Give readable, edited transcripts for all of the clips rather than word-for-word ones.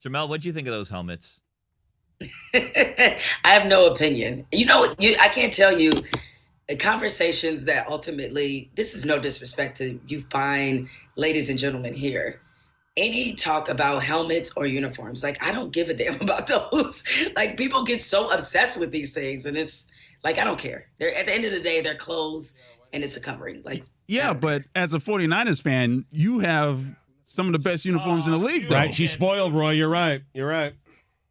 Jemele, what do you think of those helmets? I have no opinion. I can't tell you conversations that ultimately, this is no disrespect to you fine ladies and gentlemen here. Any talk about helmets or uniforms, like, I don't give a damn about those. Like, people get so obsessed with these things, and it's like, I don't care. They're, at the end of the day, they're clothes and it's a covering. Like, I Yeah, don't care. but as a 49ers fan, you have some of the best uniforms in the league, though. Right, she's spoiled, Roy. You're right. You're right.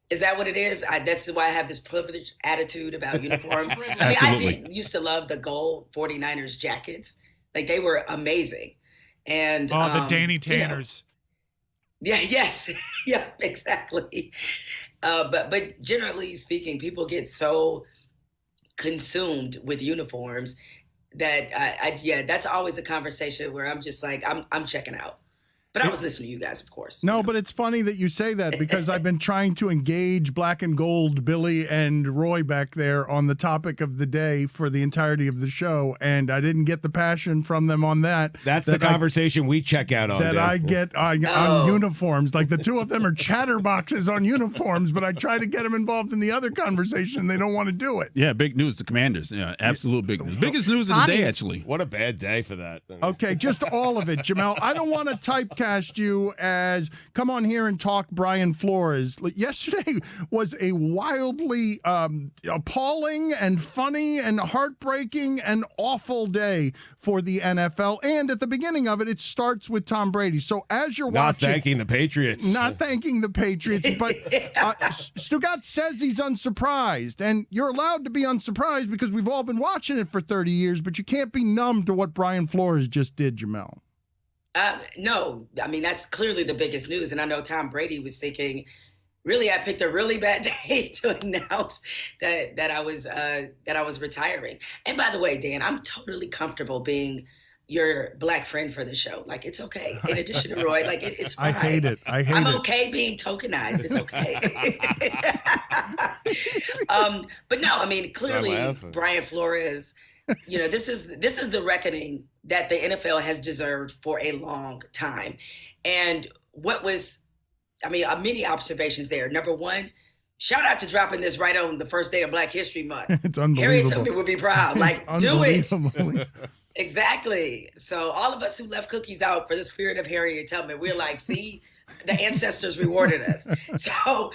Is that what it is? That's why I have this privileged attitude about uniforms. I mean, Absolutely. used to love the gold 49ers jackets. Like, they were amazing. And Oh, the Danny you know, Tanners. yeah, yes, yeah, exactly. But generally speaking, people get so consumed with uniforms that yeah, that's always a conversation where I'm just like, I'm checking out. But I was listening to you guys, of course. No, but it's funny that you say that because I've been trying to engage Black and Gold, Billy and Roy back there on the topic of the day for the entirety of the show, and I didn't get the passion from them on that. That's the conversation we check out on. That Dan. I get on uniforms. Like, the two of them are chatterboxes on uniforms, but I try to get them involved in the other conversation. They don't want to do it. Yeah, big news. The Commanders. Yeah, absolute big news. Biggest news of the day, actually. What a bad day for that. Okay, just all of it, Jemele. I don't want to typecast you as come on here and talk Brian Flores. Yesterday was a wildly appalling and funny and heartbreaking and awful day for the NFL. And at the beginning of it, it starts with Tom Brady. So as you're Not watching, thanking the Patriots. not thanking the Patriots, but Stugotz says he's unsurprised, and you're allowed to be unsurprised because we've all been watching it for 30 years, but you can't be numb to what Brian Flores just did, Jemele. No, I mean, that's clearly the biggest news. And I know Tom Brady was thinking, really, I picked a really bad day to announce that I was retiring. And by the way, Dan, I'm totally comfortable being your Black friend for the show. Like, it's okay. In addition to Roy, like, it's fine. I hate it. I'm okay being tokenized. It's okay. But no, I mean, clearly Brian Flores, this is the reckoning that the NFL has deserved for a long time. And many observations there. Number one, shout out to dropping this right on the first day of Black History Month. It's unbelievable. Harriet Tubman would be proud. Like, do it. Unbelievable. Exactly. So all of us who left cookies out for the spirit of Harriet Tubman, we're like, see, the ancestors rewarded us. So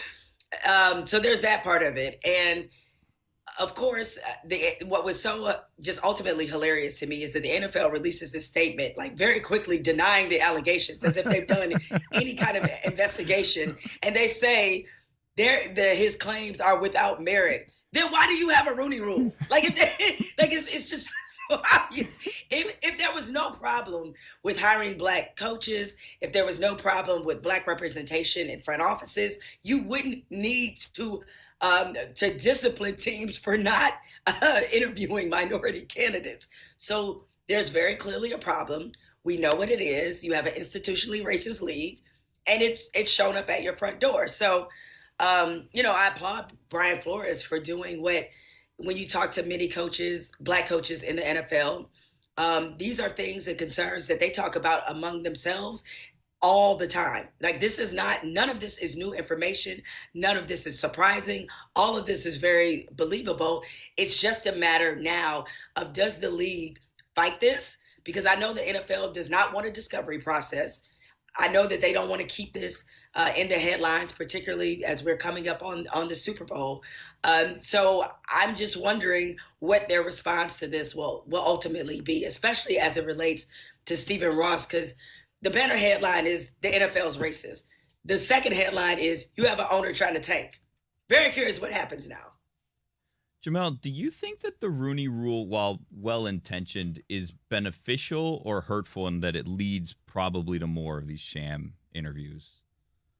there's that part of it. And of course, what was so just ultimately hilarious to me is that the NFL releases this statement, like, very quickly denying the allegations as if they've done any kind of investigation. And they say his claims are without merit. Then why do you have a Rooney Rule? Like, it's just so obvious. If there was no problem with hiring Black coaches, if there was no problem with Black representation in front offices, you wouldn't need to discipline teams for not interviewing minority candidates. So there's very clearly a problem. We know what it is. You have an institutionally racist league, and it's shown up at your front door. So, I applaud Brian Flores for doing when you talk to many coaches, Black coaches in the NFL, these are things and concerns that they talk about among themselves all the time. Like, none of this is new information. None of this is surprising. All of this is very believable. It's just a matter now of, does the league fight this? Because I know the NFL does not want a discovery process. I know that they don't want to keep this in the headlines, particularly as we're coming up on the Super Bowl. So I'm just wondering what their response to this will ultimately be, especially as it relates to Stephen Ross, because the banner headline is the NFL's racist. The second headline is you have an owner trying to tank. Very curious what happens now. Jemele, do you think that the Rooney Rule, while well-intentioned, is beneficial or hurtful in that it leads probably to more of these sham interviews?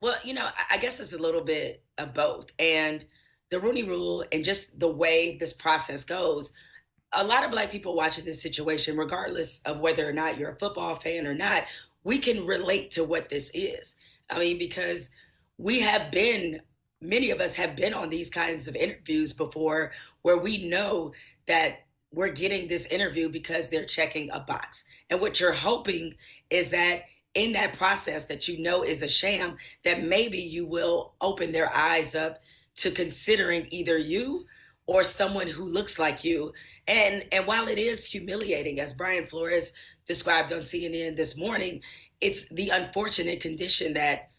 Well, I guess it's a little bit of both. And the Rooney Rule and just the way this process goes, a lot of Black people watching this situation, regardless of whether or not you're a football fan or not, we can relate to what this is. I mean, because many of us have been on these kinds of interviews before where we know that we're getting this interview because they're checking a box. And what you're hoping is that in that process that you know is a sham, that maybe you will open their eyes up to considering either you or someone who looks like you. And while it is humiliating, as Brian Flores described on CNN this morning, it's the unfortunate condition that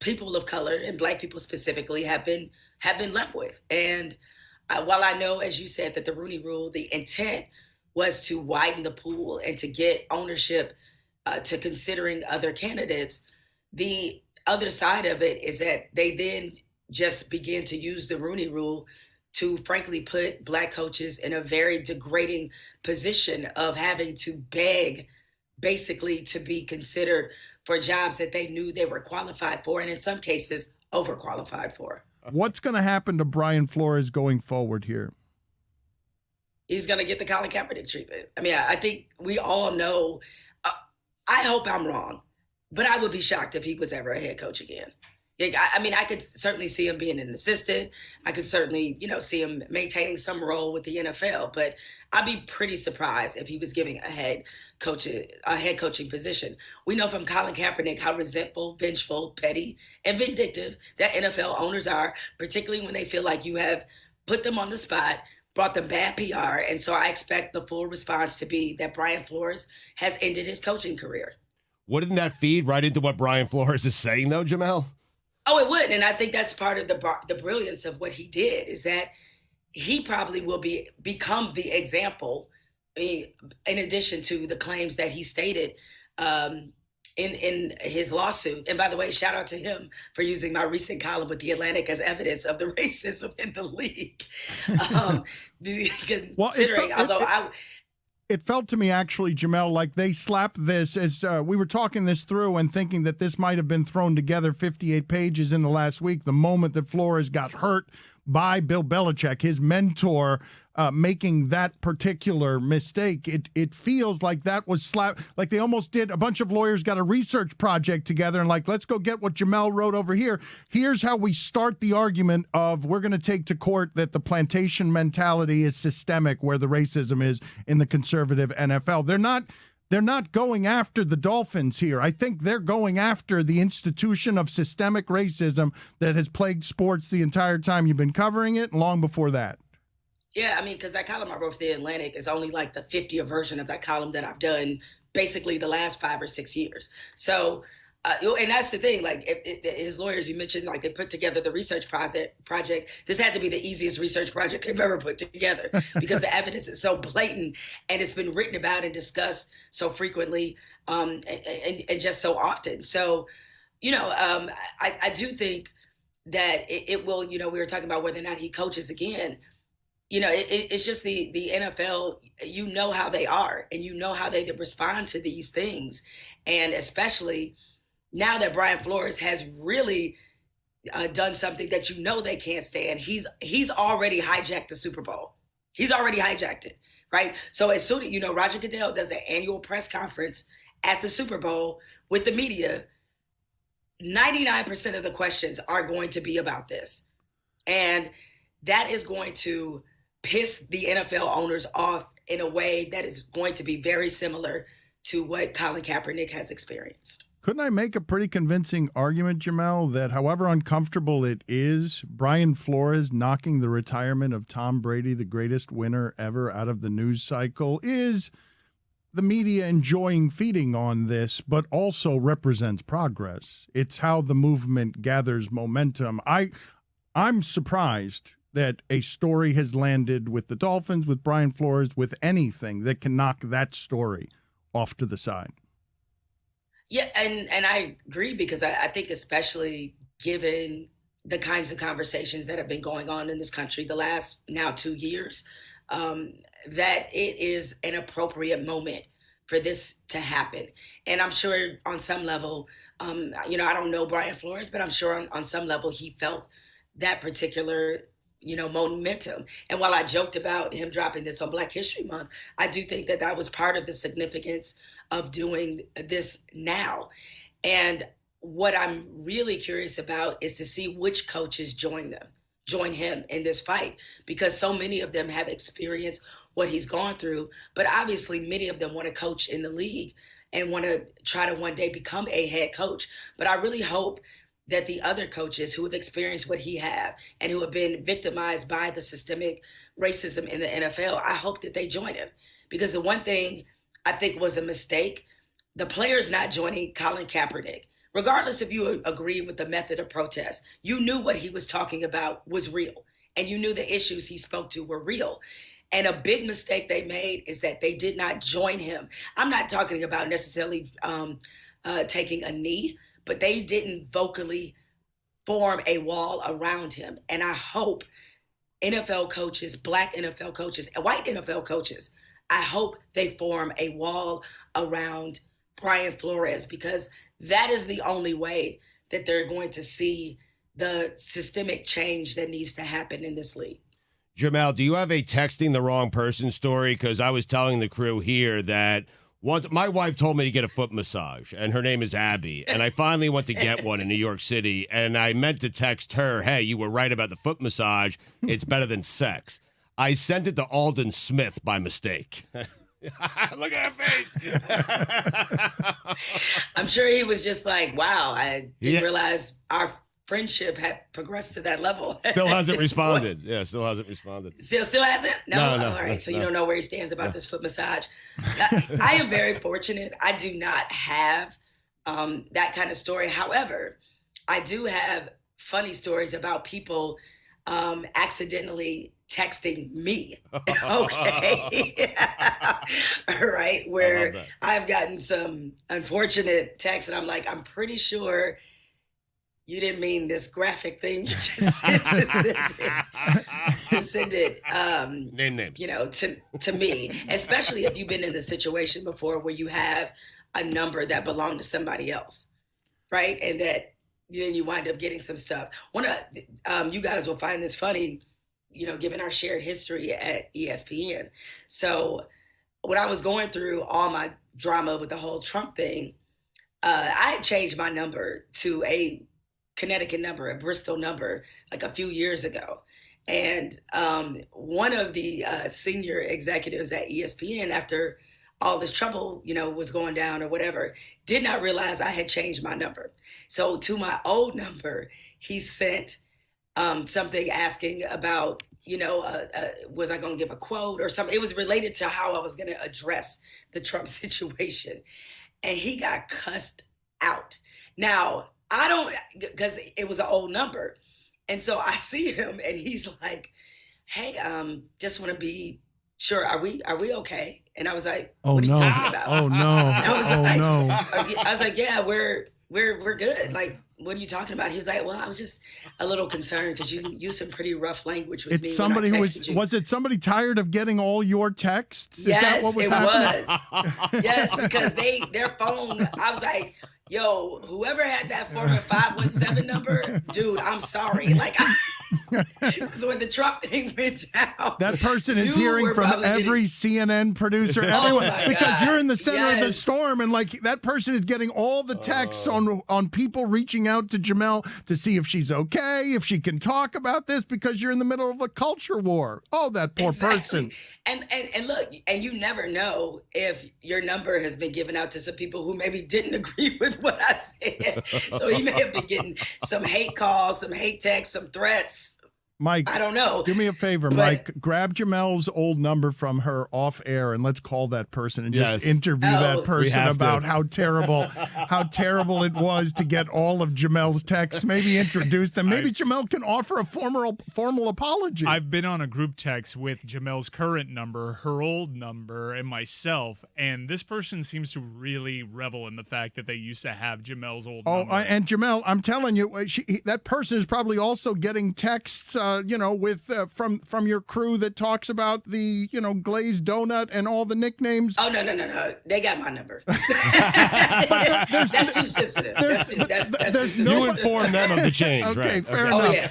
people of color, and Black people specifically, have been left with. And while I know, as you said, that the Rooney Rule, the intent was to widen the pool and to get ownership to considering other candidates, the other side of it is that they then just begin to use the Rooney Rule to frankly put Black coaches in a very degrading position of having to beg basically to be considered for jobs that they knew they were qualified for, and in some cases overqualified for. What's going to happen to Brian Flores going forward here? He's going to get the Colin Kaepernick treatment. I mean, I think we all know, I hope I'm wrong, but I would be shocked if he was ever a head coach again. I mean, I could certainly see him being an assistant. I could certainly, see him maintaining some role with the NFL, but I'd be pretty surprised if he was giving a head coaching position. We know from Colin Kaepernick how resentful, vengeful, petty, and vindictive that NFL owners are, particularly when they feel like you have put them on the spot, brought them bad PR. And so I expect the full response to be that Brian Flores has ended his coaching career. Wouldn't that feed right into what Brian Flores is saying, though, Jemele? Oh, it would. And I think that's part of the brilliance of what he did, is that he probably will become the example, in addition to the claims that he stated in his lawsuit. And by the way, shout out to him for using my recent column with The Atlantic as evidence of the racism in the league. It felt to me, actually, Jemele, like they slapped this as we were talking this through and thinking that this might have been thrown together 58 pages in the last week, the moment that Flores got hurt by Bill Belichick, his mentor, making that particular mistake. It feels like that was slapped, like they almost did. A bunch of lawyers got a research project together and like, let's go get what Jemele wrote over here. Here's how we start the argument of we're going to take to court that the plantation mentality is systemic, where the racism is in the conservative NFL. They're not going after the Dolphins here. I think they're going after the institution of systemic racism that has plagued sports the entire time you've been covering it, long before that. Yeah, I mean, because that column I wrote for The Atlantic is only like the 50th version of that column that I've done basically the last 5 or 6 years. So, and that's the thing, like his lawyers, you mentioned, like they put together the research project. This had to be the easiest research project they've ever put together because the evidence is so blatant and it's been written about and discussed so frequently and just so often. So, I do think that it will, we were talking about whether or not he coaches again. It's just the NFL, how they are and how they respond to these things. And especially now that Brian Flores has really done something that they can't stand. He's already hijacked the Super Bowl. He's already hijacked it, right? So as soon as, Roger Goodell does an annual press conference at the Super Bowl with the media, 99% of the questions are going to be about this. And that is going to piss the NFL owners off in a way that is going to be very similar to what Colin Kaepernick has experienced. Couldn't I make a pretty convincing argument, Jemele, that however uncomfortable it is, Brian Flores knocking the retirement of Tom Brady, the greatest winner ever, out of the news cycle, is the media enjoying feeding on this, but also represents progress. It's how the movement gathers momentum. I'm surprised that a story has landed with the Dolphins, with Brian Flores, with anything that can knock that story off to the side. Yeah, and I agree, because I think especially given the kinds of conversations that have been going on in this country the last now 2 years, that it is an appropriate moment for this to happen. And I'm sure on some level, I don't know Brian Flores, but I'm sure on some level he felt that particular momentum. And while I joked about him dropping this on Black History Month, I do think that was part of the significance of doing this now. And what I'm really curious about is to see which coaches join him in this fight, because so many of them have experienced what he's gone through, but obviously many of them want to coach in the league. and want to try to one day become a head coach. But I really hope that the other coaches who have experienced what he have and who have been victimized by the systemic racism in the NFL, I hope that they join him. Because the one thing I think was a mistake, the players not joining Colin Kaepernick, regardless if you agree with the method of protest, you knew what he was talking about was real. And you knew the issues he spoke to were real. And a big mistake they made is that they did not join him. I'm not talking about necessarily taking a knee, but they didn't vocally form a wall around him. And I hope NFL coaches, Black NFL coaches, and white NFL coaches, I hope they form a wall around Brian Flores, because that is the only way that they're going to see the systemic change that needs to happen in this league. Jemele, do you have a texting the wrong person story? Because I was telling the crew here that once my wife told me to get a foot massage, and her name is Abby, and I finally went to get one in New York City, and I meant to text her, hey, you were right about the foot massage. It's better than sex. I sent it to Alden Smith by mistake. Look at her face. I'm sure he was just like, wow, I didn't realize our friendship had progressed to that level. Still hasn't responded. Yeah, still hasn't responded. Still hasn't? No. All right. So no. you don't know where he stands about this foot massage. I am very fortunate. I do not have that kind of story. However, I do have funny stories about people accidentally texting me. Okay. Right. Where I've gotten some unfortunate texts and I'm like, I'm pretty sure you didn't mean this graphic thing you just sent to send it Name names. You know, to me, especially if you've been in the situation before where you have a number that belonged to somebody else, right? And that then you wind up getting some stuff. One of you guys will find this funny, you know, given our shared history at ESPN. So when I was going through all my drama with the whole Trump thing, I had changed my number to a Connecticut number, a Bristol number, like a few years ago. And one of the senior executives at ESPN, after all this trouble, you know, was going down or whatever, did not realize I had changed my number. So to my old number, he sent something asking about, you know, was I going to give a quote or something? It was related to how I was going to address the Trump situation. And he got cussed out. Now, I don't, because it was an old number. And so I see him and he's like, hey, just want to be sure, are we okay? And I was like, what are you talking about? Oh no. I was like, yeah, we're good. Like, what are you talking about? He was like, well, I was just a little concerned because you used some pretty rough language with me. It's somebody who was it somebody tired of getting all your texts? Is that what was happening? Yes, because their phone, I was like, yo, whoever had that former 517 number, dude, I'm sorry. Like, so when the Trump thing went down, that person is hearing from every CNN producer, everyone, because you're in the center of the storm, and like that person is getting all the texts on people reaching out to Jemele to see if she's okay, if she can talk about this, because you're in the middle of a culture war. Oh, that poor person. And look, and you never know if your number has been given out to some people who maybe didn't agree with what I said. So he may have been getting some hate calls, some hate texts, some threats. Mike, I don't know. Do me a favor, Mike. Grab Jemele's old number from her off air and let's call that person and just interview that person about how terrible it was to get all of Jemele's texts. Maybe introduce them. Maybe Jemele can offer a formal apology. I've been on a group text with Jemele's current number, her old number, and myself, and this person seems to really revel in the fact that they used to have Jemele's old number. And Jemele, I'm telling you, that person is probably also getting texts. With from your crew that talks about the glazed donut and all the nicknames. Oh no! They got my number. That's too sensitive. That's too sensitive. You inform them of the change. Okay, right? fair enough. Oh yeah.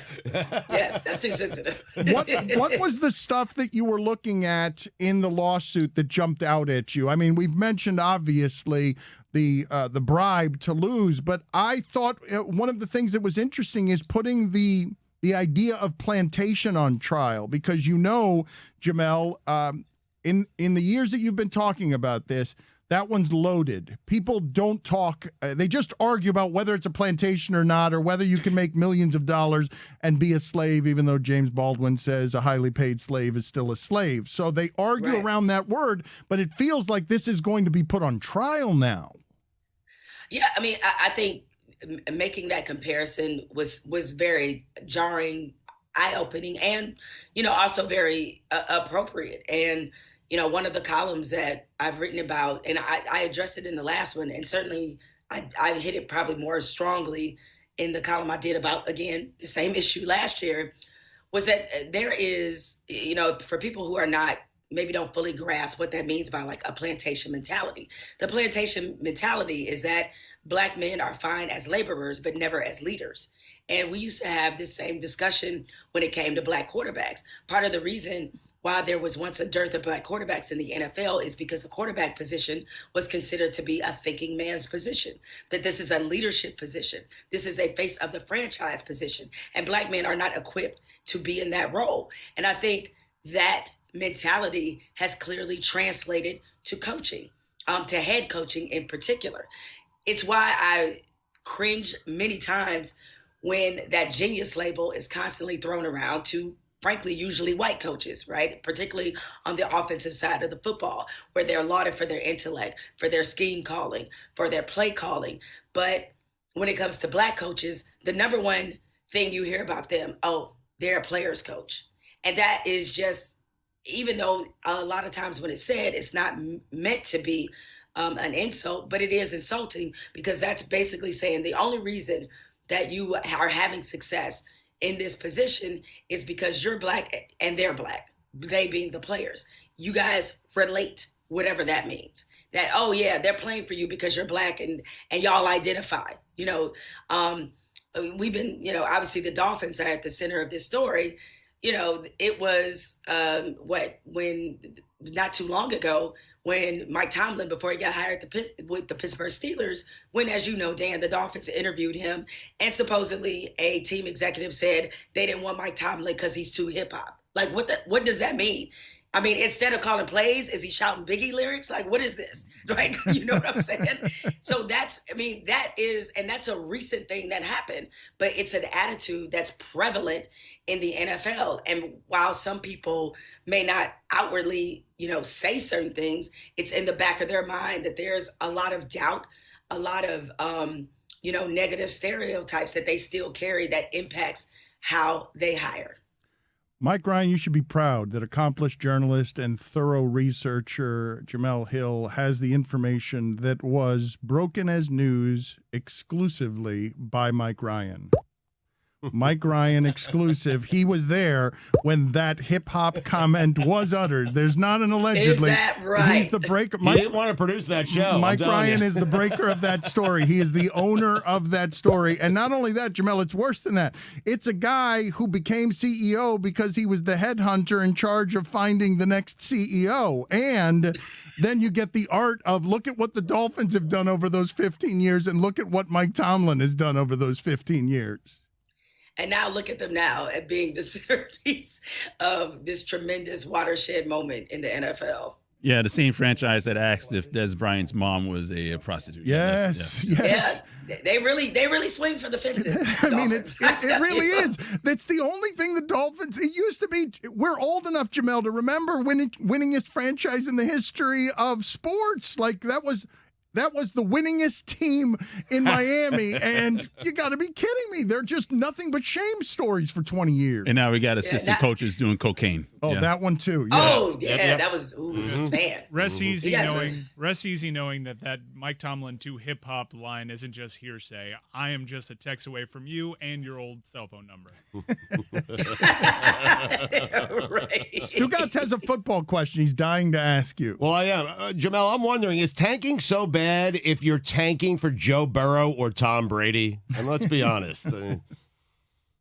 Yes, that's too sensitive. What was the stuff that you were looking at in the lawsuit that jumped out at you? I mean, we've mentioned obviously the bribe to lose, but I thought one of the things that was interesting is putting the idea of Plantation on trial, because Jemele, in the years that you've been talking about this, That one's loaded. People don't talk. They just argue about whether it's a plantation or not, or whether you can make millions of dollars and be a slave, even though James Baldwin says a highly paid slave is still a slave. So they argue around that word, but it feels like this is going to be put on trial now. Yeah, I mean, I think making that comparison was very jarring, eye-opening, and, also very appropriate. And, one of the columns that I've written about, and I addressed it in the last one, and certainly I hit it probably more strongly in the column I did about, again, the same issue last year, was that there is, for people who are not, maybe don't fully grasp what that means by like a plantation mentality. The plantation mentality is that Black men are fine as laborers, but never as leaders. And we used to have this same discussion when it came to Black quarterbacks. Part of the reason why there was once a dearth of Black quarterbacks in the NFL is because the quarterback position was considered to be a thinking man's position, that this is a leadership position. This is a face of the franchise position. And Black men are not equipped to be in that role. And I think that mentality has clearly translated to coaching, to head coaching in particular. It's why I cringe many times when that genius label is constantly thrown around to, frankly, usually white coaches, right? Particularly on the offensive side of the football, where they're lauded for their intellect, for their scheme calling, for their play calling. But when it comes to Black coaches, the number one thing you hear about them, they're a player's coach. And that is just, even though a lot of times when it's said, it's not meant to be an insult, but it is insulting, because that's basically saying the only reason that you are having success in this position is because you're Black and they're Black, they being the players. You guys relate, whatever that means. That, they're playing for you because you're Black and y'all identify. We've been, obviously the Dolphins are at the center of this story. It was when not too long ago, when Mike Tomlin, before he got hired with the Pittsburgh Steelers, when, as you know, Dan, the Dolphins interviewed him, and supposedly a team executive said they didn't want Mike Tomlin because he's too hip hop. Like, what does that mean? I mean, instead of calling plays, is he shouting Biggie lyrics? Like, what is this? Right? You know what I'm saying? So that's a recent thing that happened, but it's an attitude that's prevalent in the NFL. And while some people may not outwardly, say certain things, it's in the back of their mind that there's a lot of doubt, a lot of, negative stereotypes that they still carry that impacts how they hire. Mike Ryan, you should be proud that accomplished journalist and thorough researcher Jemele Hill has the information that was broken as news exclusively by Mike Ryan. Mike Ryan exclusive. He was there when that hip hop comment was uttered. There's not an allegedly. Is that right? He's the breaker. He didn't want to produce that show. Mike Ryan is the breaker of that story. He is the owner of that story. And not only that, Jemele, it's worse than that. It's a guy who became CEO because he was the headhunter in charge of finding the next CEO. And then you get the art of, look at what the Dolphins have done over those 15 years and look at what Mike Tomlin has done over those 15 years. And now look at them now at being the centerpiece of this tremendous watershed moment in the NFL. Yeah, the same franchise that asked if Des Bryant's mom was a prostitute. Yes. Yeah, they really swing for the fences. I mean, it really is. That's the only thing the Dolphins. It used to be. We're old enough, Jemele, to remember winningest franchise in the history of sports. Like that was the winningest team in Miami, and you got to be kidding me. They're just nothing but shame stories for 20 years. And now we got assistant coaches doing cocaine. Oh, that one too. Yeah. Oh, yeah, that was man. Rest easy knowing that Mike Tomlin to hip hop line isn't just hearsay. I am just a text away from you and your old cell phone number. Right. Stugotz has a football question he's dying to ask you. Well, I am. Jemele, I'm wondering, is tanking so bad if you're tanking for Joe Burrow or Tom Brady? And let's be honest.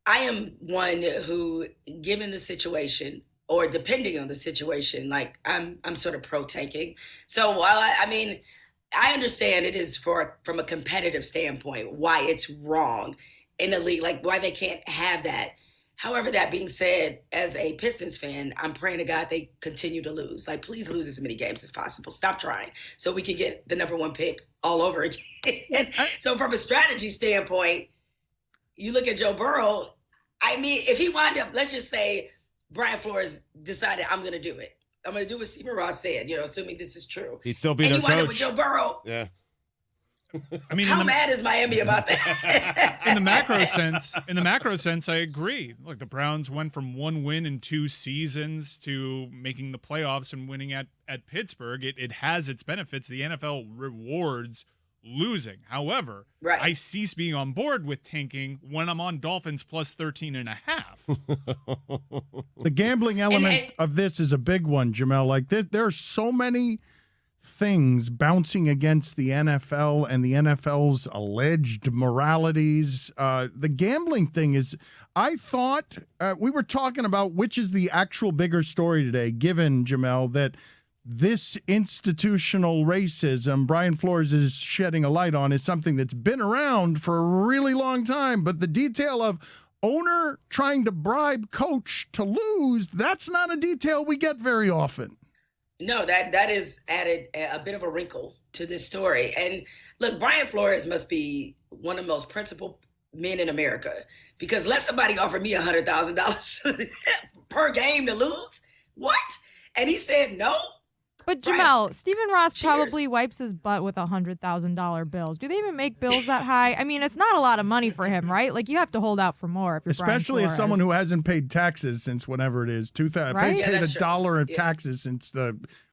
I am one who, given the situation, or depending on the situation, like I'm sort of pro tanking. So while I understand it is from a competitive standpoint why it's wrong in the league, like why they can't have that. However, that being said, as a Pistons fan, I'm praying to God they continue to lose. Like, please lose as many games as possible. Stop trying so we can get the number 1 pick all over again. So from a strategy standpoint, you look at Joe Burrow. I mean, if he wound up, let's just say Brian Flores decided, I'm going to do it. I'm going to do what Stephen Ross said, assuming this is true. He'd still be and their you wind up coach. with Joe Burrow. Yeah. I mean, How mad is Miami about that? in the macro sense, I agree. Look, the Browns went from 1 win in 2 seasons to making the playoffs and winning at Pittsburgh. It has its benefits. The NFL rewards losing. However, Right. I cease being on board with tanking when I'm on Dolphins plus 13.5. The gambling element And- of this is a big one, Jemele. Like there are so many things bouncing against the NFL and the NFL's alleged moralities. The gambling thing is, I thought we were talking about which is the actual bigger story today, given, Jemele, that this institutional racism Brian Flores is shedding a light on is something that's been around for a really long time. But the detail of owner trying to bribe coach to lose, that's not a detail we get very often. No, that is added a bit of a wrinkle to this story. And look, Brian Flores must be one of the most principled men in America, because let somebody offer me $100,000 per game to lose. What? And he said no. But Brian, Jemele, Stephen Ross cheers. probably wipes his butt with $100,000 bills. Do they even make bills that high? I mean, it's not a lot of money for him, right? Like, you have to hold out for more if you're Especially Brian as someone Flores. who hasn't paid taxes since whenever it is, 2000. Right? Yeah, Paid that's a true. dollar of Yeah. taxes since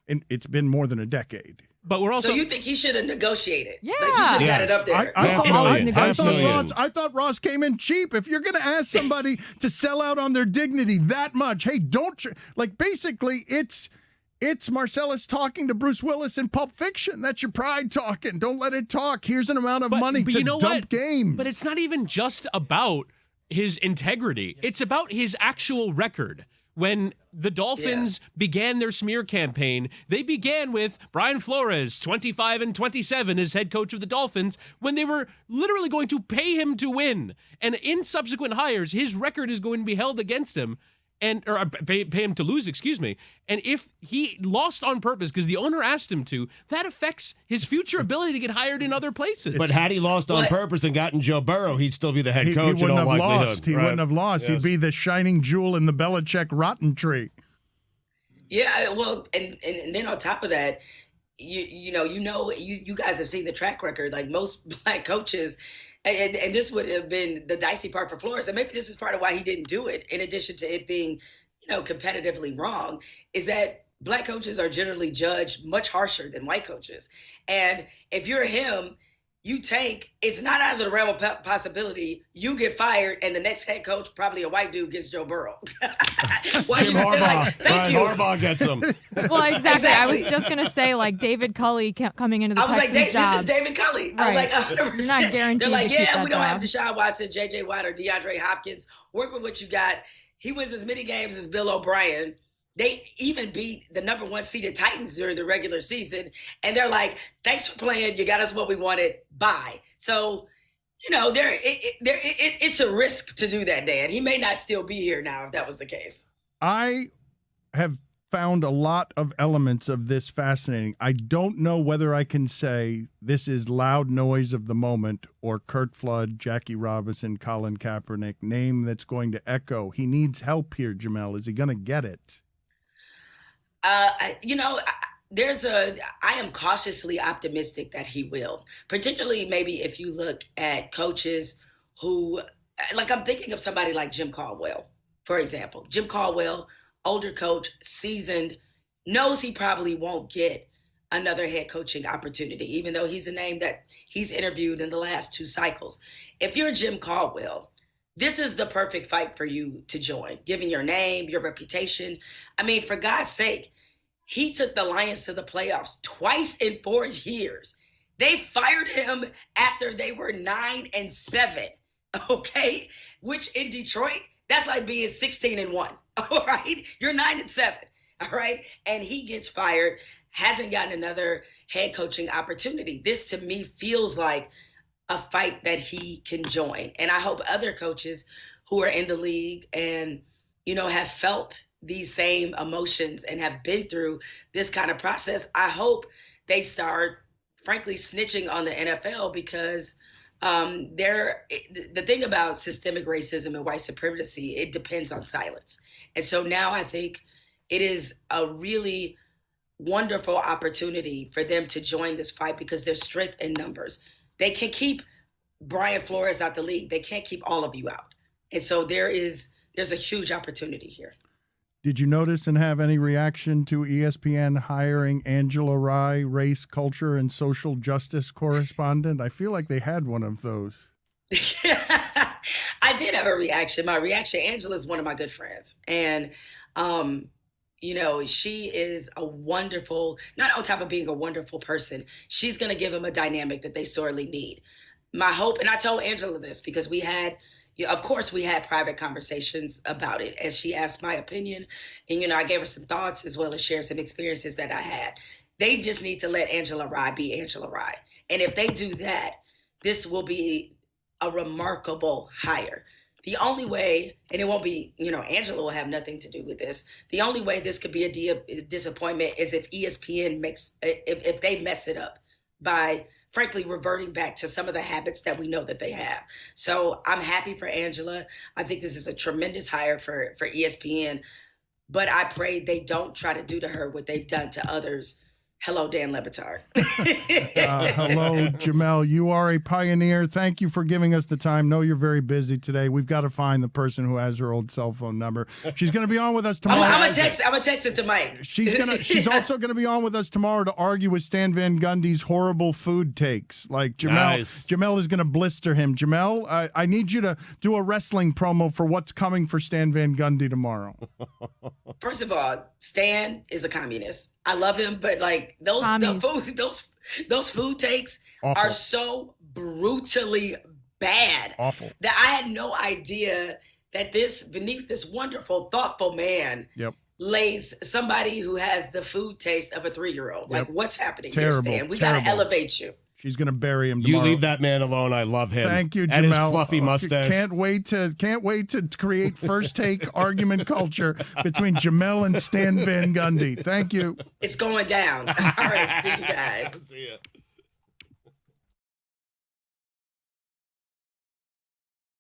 it's been more than a decade. But we're also So you think he should have negotiated? Yeah. Like, he should have got it Yes. up there. I Half thought, million, I half thought million. Ross, I thought Ross came in cheap. If you're going to ask somebody to sell out on their dignity that much, hey, basically it's Marcellus talking to Bruce Willis in Pulp Fiction. That's your pride talking. Don't let it talk. Here's an amount of money to you know dump what? games. But it's not even just about his integrity. It's about his actual record. When the Dolphins began their smear campaign, they began with Brian Flores, 25-27 as head coach of the Dolphins, when they were literally going to pay him to win. And in subsequent hires, his record is going to be held against him. Or pay him to lose, excuse me. And if he lost on purpose because the owner asked him to, that affects his future ability to get hired in other places. But had he lost on purpose and gotten Joe Burrow, he'd still be the head he coach in wouldn't all have likelihood. lost. He right? wouldn't have lost. Yes. He'd be the shining jewel in the Belichick rotten tree. Yeah, well, and then on top of that, you guys have seen the track record. Like most black coaches, and this would have been the dicey part for Flores, and maybe this is part of why he didn't do it. In addition to it being, competitively wrong, is that black coaches are generally judged much harsher than white coaches. And if you're him, you tank. It's not out of the realm of possibility you get fired, and the next head coach, probably a white dude, gets Joe Burrow. Why Jim you Harbaugh. like, thank Brian you. Harbaugh gets him. Well, exactly. I was Exactly. just going to say, like, David Culley coming into the I was like, Texans job. this is David Culley. I was Right. like, 100%. You're not guaranteed They're like, to keep yeah, that we don't have job. Deshaun Watson, J.J. Watt, or DeAndre Hopkins. Work with what you got. He wins as many games as Bill O'Brien. They even beat the number 1 seeded Titans during the regular season. And they're like, thanks for playing. You got us what we wanted. Bye. So, it's a risk to do that, Dan. He may not still be here now if that was the case. I have found a lot of elements of this fascinating. I don't know whether I can say this is loud noise of the moment or Kurt Flood, Jackie Robinson, Colin Kaepernick, name that's going to echo. He needs help here, Jemele. Is he going to get it? I am cautiously optimistic that he will, particularly maybe if you look at coaches who, like, I'm thinking of somebody like Jim Caldwell, for example. Jim Caldwell, older coach, seasoned, knows he probably won't get another head coaching opportunity, even though he's a name that he's interviewed in the last 2 cycles. If you're Jim Caldwell, this is the perfect fight for you to join, given your name, your reputation. I mean, for God's sake, he took the Lions to the playoffs twice in 4 years. They fired him after they were 9-7, okay? Which in Detroit, that's like being 16-1, all right? You're 9-7, all right? And he gets fired, hasn't gotten another head coaching opportunity. This to me feels like a fight that he can join. And I hope other coaches who are in the league and, have felt these same emotions and have been through this kind of process. I hope they start, frankly, snitching on the NFL because the thing about systemic racism and white supremacy, it depends on silence. And so now I think it is a really wonderful opportunity for them to join this fight because there's strength in numbers. They can keep Brian Flores out the league. They can't keep all of you out. And so there's a huge opportunity here. Did you notice and have any reaction to ESPN hiring Angela Rye, race, culture, and social justice correspondent? I feel like they had one of those. I did have a reaction. My reaction, Angela is one of my good friends. And, she is a wonderful, not on top of being a wonderful person, she's going to give them a dynamic that they sorely need. My hope, and I told Angela this because we had private conversations about it as she asked my opinion. And, I gave her some thoughts as well as share some experiences that I had. They just need to let Angela Rye be Angela Rye. And if they do that, this will be a remarkable hire. The only way, and it won't be, Angela will have nothing to do with this. The only way this could be a disappointment is if ESPN if they mess it up by frankly reverting back to some of the habits that we know that they have. So I'm happy for Angela. I think this is a tremendous hire for ESPN, but I pray they don't try to do to her what they've done to others. Hello, Dan LeBatard. Hello, Jemele. You are a pioneer. Thank you for giving us the time. Know you're very busy today. We've got to find the person who has her old cell phone number. She's going to be on with us tomorrow. I'm gonna text it to Mike. She's also going to be on with us tomorrow to argue with Stan Van Gundy's horrible food takes. Like Jemele is going to blister him. Jemele, I need you to do a wrestling promo for what's coming for Stan Van Gundy tomorrow. First of all, Stan is a communist. I love him, but like those food takes Awful. are so brutally bad. Awful. That I had no idea that beneath this wonderful, thoughtful man lays somebody who has the food taste of a 3-year-old. Like, what's happening Terrible. here, Stan? We got to elevate you. She's going to bury him tomorrow. You leave that man alone. I love him. Thank you, Jemele. And his fluffy mustache. Can't wait to create first take argument culture between Jemele and Stan Van Gundy. Thank you. It's going down. All right, see you guys. See ya.